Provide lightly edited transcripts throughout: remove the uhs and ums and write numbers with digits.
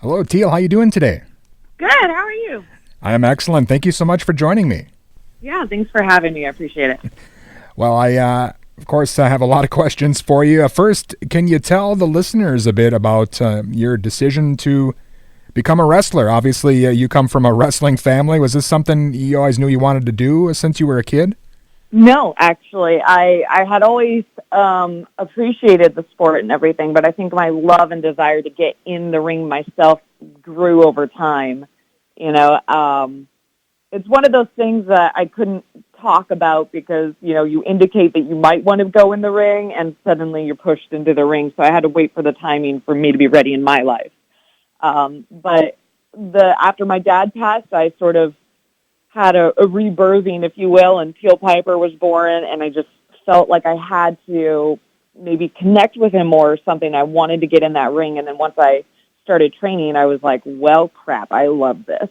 Hello, Teal. How you doing today? Good. How are you? I am excellent. Thank you so much for joining me. Yeah, thanks for having me. I appreciate it. Well, of course, I have a lot of questions for you. First, can you tell the listeners a bit about your decision to become a wrestler? Obviously, you come from a wrestling family. Was this something you always knew you wanted to do since you were a kid? No, actually, I had always appreciated the sport and everything, but I think my love and desire to get in the ring myself grew over time. It's one of those things that I couldn't talk about because, you indicate that you might want to go in the ring and suddenly you're pushed into the ring. So I had to wait for the timing for me to be ready in my life. But after my dad passed, I sort of had a rebirthing, if you will, and Teal Piper was born, and I just felt like I had to maybe connect with him more or something. I wanted to get in that ring, and then once I started training, I was like, well, crap, I love this.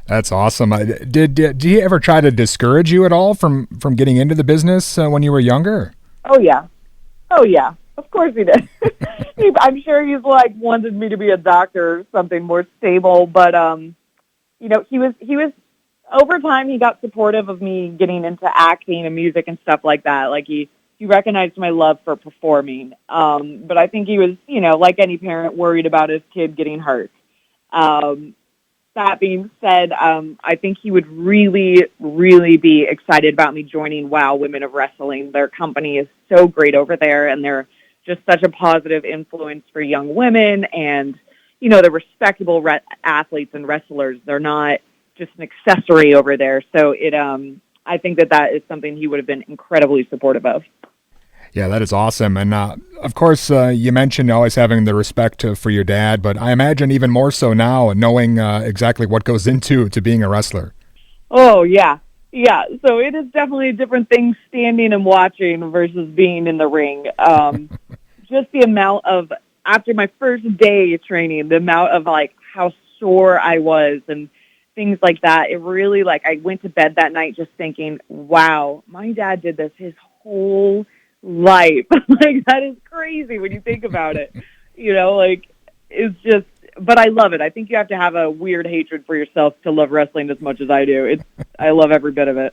That's awesome. Did he ever try to discourage you at all from getting into the business when you were younger? Oh, yeah. Of course he did. I'm sure he's wanted me to be a doctor or something more stable, but he was over time he got supportive of me getting into acting and music and stuff like that. Like he recognized my love for performing. But I think he was, like any parent, worried about his kid getting hurt. That being said, I think he would really, really be excited about me joining WOW Women of Wrestling. Their company is so great over there, and they're just such a positive influence for young women, and they're respectable athletes and wrestlers. They're not just an accessory over there. So I think that is something he would have been incredibly supportive of. Yeah, that is awesome. And of course, you mentioned always having the respect for your dad, but I imagine even more so now, knowing exactly what goes into being a wrestler. Oh, yeah. Yeah, so it is definitely a different thing standing and watching versus being in the ring. Just the amount of, after my first day of training, the amount of how sore I was and things like that, it really I went to bed that night just thinking, wow, my dad did this his whole life. That is crazy when you think about it. It's just, but I love it. I think you have to have a weird hatred for yourself to love wrestling as much as I do. I love every bit of it.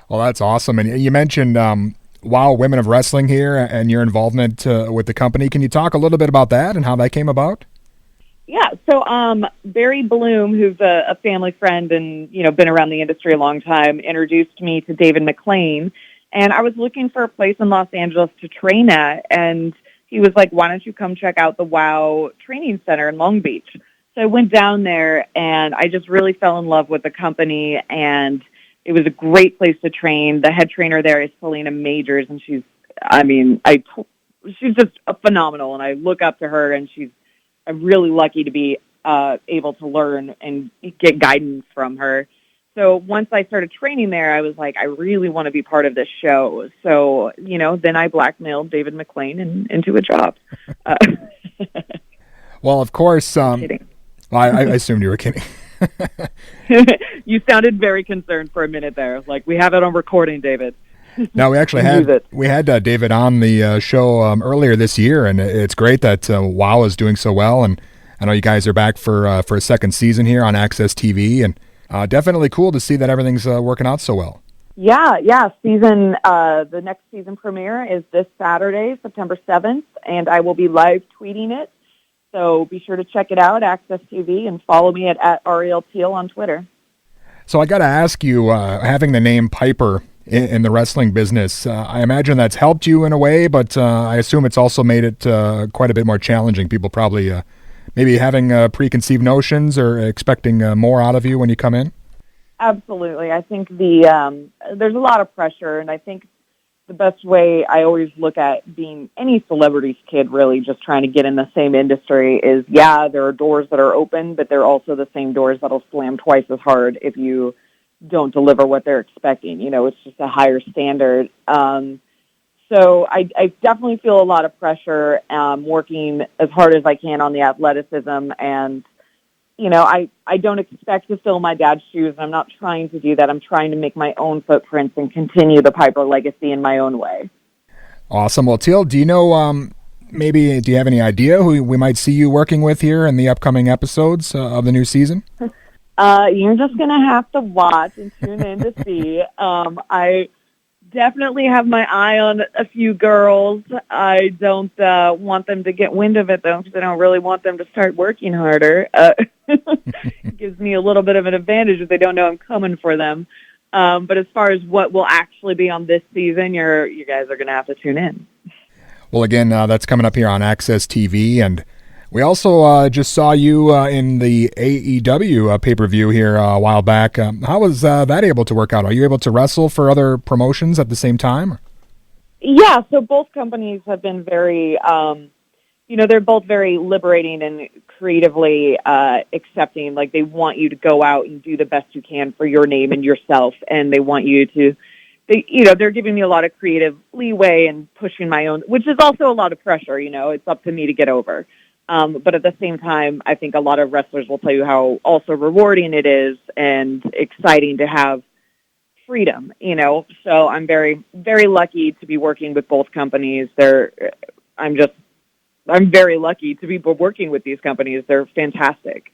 Well, that's awesome. And you mentioned WOW Women of Wrestling here and your involvement with the company. Can you talk a little bit about that and how that came about? Yeah, so Barry Bloom, who's a family friend and, been around the industry a long time, introduced me to David McLean. And I was looking for a place in Los Angeles to train at, and he was like, why don't you come check out the WOW Training Center in Long Beach? So I went down there, and I just really fell in love with the company, and it was a great place to train. The head trainer there is Selena Majors, and she's just phenomenal, and I look up to her, and I'm really lucky to be able to learn and get guidance from her. So once I started training there, I was like, I really want to be part of this show. So, then I blackmailed David McLean into a job. Well, of course, I assumed you were kidding. You sounded very concerned for a minute there. We have it on recording, David. No, we actually had David on the show earlier this year, and it's great that WOW is doing so well. And I know you guys are back for a second season here on AXS TV, and definitely cool to see that everything's working out so well. Yeah. The next season premiere is this Saturday, September 7th, and I will be live tweeting it. So be sure to check it out, AXS TV, and follow me at Ariel Teal on Twitter. So I got to ask you, having the name Piper in the wrestling business, I imagine that's helped you in a way, but I assume it's also made it quite a bit more challenging. People probably maybe having preconceived notions or expecting more out of you when you come in? Absolutely. I think there's a lot of pressure, and I think the best way I always look at being any celebrity's kid, really just trying to get in the same industry is, there are doors that are open, but they're also the same doors that'll slam twice as hard if you don't deliver what they're expecting. It's just a higher standard. So I definitely feel a lot of pressure working as hard as I can on the athleticism, and I don't expect to fill my dad's shoes, and I'm not trying to do that. I'm trying to make my own footprints and continue the Piper legacy in my own way. Awesome. Well, Teal, do you know maybe do you have any idea who we might see you working with here in the upcoming episodes of the new season? You're just going to have to watch and tune in to see. I definitely have my eye on a few girls. I don't want them to get wind of it, though, because I don't really want them to start working harder. It gives me a little bit of an advantage if they don't know I'm coming for them. But as far as what will actually be on this season, you guys are going to have to tune in. Well, again, that's coming up here on AXS TV, and we also just saw you in the AEW pay-per-view here a while back. How was that able to work out? Are you able to wrestle for other promotions at the same time? Yeah, so both companies have been very, they're both very liberating and creatively accepting. Like, they want you to go out and do the best you can for your name and yourself, and they want you to, they're giving me a lot of creative leeway and pushing my own, which is also a lot of pressure. It's up to me to get over. But at the same time, I think a lot of wrestlers will tell you how also rewarding it is and exciting to have freedom, So I'm very, very lucky to be working with both companies. I'm very lucky to be working with these companies. They're fantastic.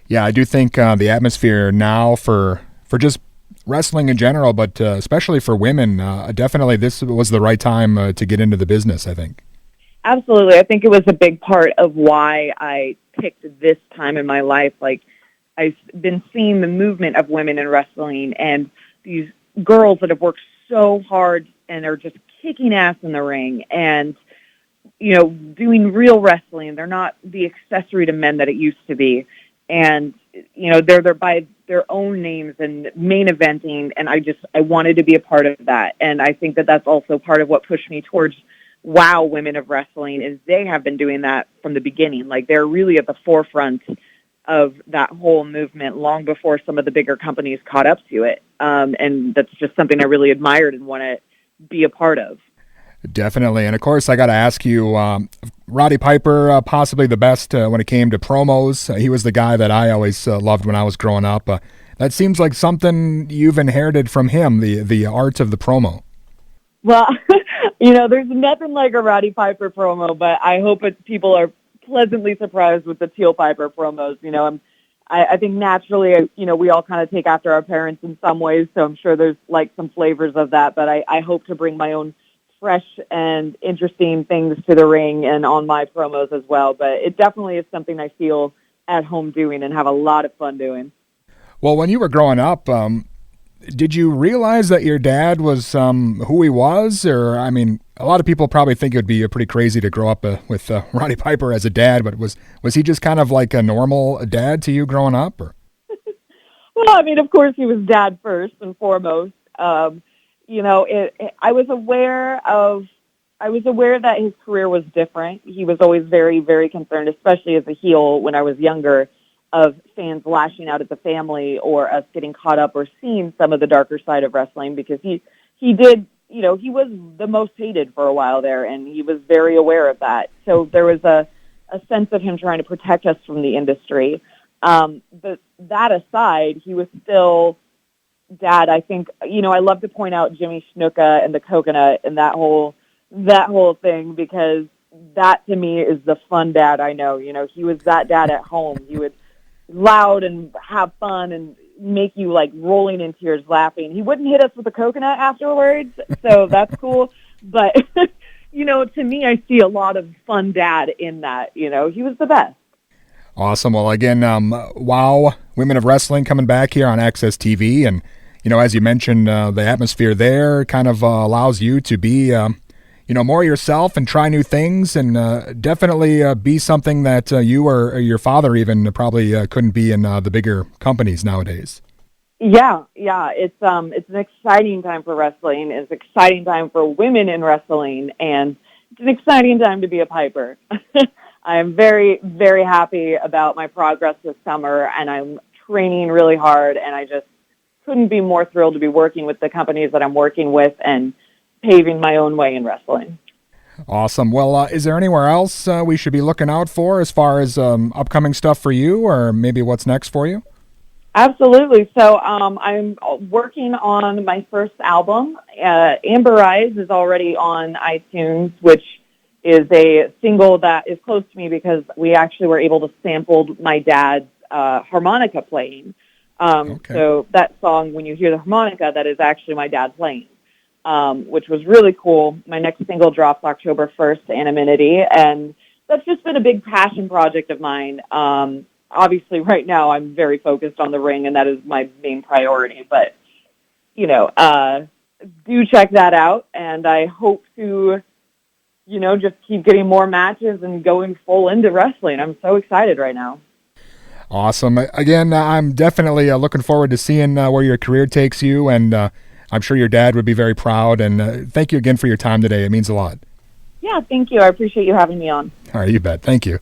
Yeah, I do think the atmosphere now for just wrestling in general, but especially for women, definitely this was the right time to get into the business, I think. Absolutely. I think it was a big part of why I picked this time in my life. Like, I've been seeing the movement of women in wrestling and these girls that have worked so hard and are just kicking ass in the ring and, doing real wrestling. They're not the accessory to men that it used to be. And, they're by their own names and main eventing. And I wanted to be a part of that. And I think that that's also part of what pushed me towards WOW Women of Wrestling is they have been doing that from the beginning. Like, they're really at the forefront of that whole movement long before some of the bigger companies caught up to it. And that's just something I really admired and want to be a part of. Definitely. And of course, I got to ask you, Roddy Piper, possibly the best when it came to promos. He was the guy that I always loved when I was growing up. That seems like something you've inherited from him, the art of the promo. Well, there's nothing like a Roddy Piper promo, but I hope people are pleasantly surprised with the Teal Piper promos. I think naturally, we all kind of take after our parents in some ways, so I'm sure there's like some flavors of that, but I hope to bring my own fresh and interesting things to the ring and on my promos as well. But it definitely is something I feel at home doing and have a lot of fun doing. Well, when you were growing up, did you realize that your dad was who he was? Or, I mean, a lot of people probably think it would be pretty crazy to grow up with Roddy Piper as a dad, but was he just kind of like a normal dad to you growing up? Or? Well, I mean, of course he was dad first and foremost. I was aware that his career was different. He was always very, very concerned, especially as a heel when I was younger, of fans lashing out at the family or us getting caught up or seeing some of the darker side of wrestling because he did, he was the most hated for a while there and he was very aware of that. So there was a sense of him trying to protect us from the industry. But that aside, he was still dad. I think, I love to point out Jimmy Snuka and the coconut and that whole thing because that to me is the fun dad I know. He was that dad at home. He would loud and have fun and make you like rolling in tears laughing. He wouldn't hit us with a coconut afterwards, so that's cool. But, to me, I see a lot of fun dad in that. He was the best. Awesome. Well, again, WOW Women of Wrestling coming back here on AXS TV. And, as you mentioned, the atmosphere there kind of allows you to be, more yourself and try new things and definitely be something that you or your father even probably couldn't be in the bigger companies nowadays. Yeah. It's an exciting time for wrestling. It's an exciting time for women in wrestling, and it's an exciting time to be a Piper. I am very, very happy about my progress this summer, and I'm training really hard, and I just couldn't be more thrilled to be working with the companies that I'm working with and paving my own way in wrestling. Awesome. Well, is there anywhere else we should be looking out for as far as upcoming stuff for you or maybe what's next for you? Absolutely. So I'm working on my first album. Amber Eyes is already on iTunes, which is a single that is close to me because we actually were able to sample my dad's harmonica playing. So that song, when you hear the harmonica, that is actually my dad playing, which was really cool. My next single drops October 1st, Anonymity, and that's just been a big passion project of mine. Obviously, right now I'm very focused on the ring, and that is my main priority. But, do check that out, and I hope to, just keep getting more matches and going full into wrestling. I'm so excited right now. Awesome. Again, I'm definitely looking forward to seeing where your career takes you, and I'm sure your dad would be very proud. And thank you again for your time today. It means a lot. Yeah, thank you. I appreciate you having me on. All right, you bet. Thank you.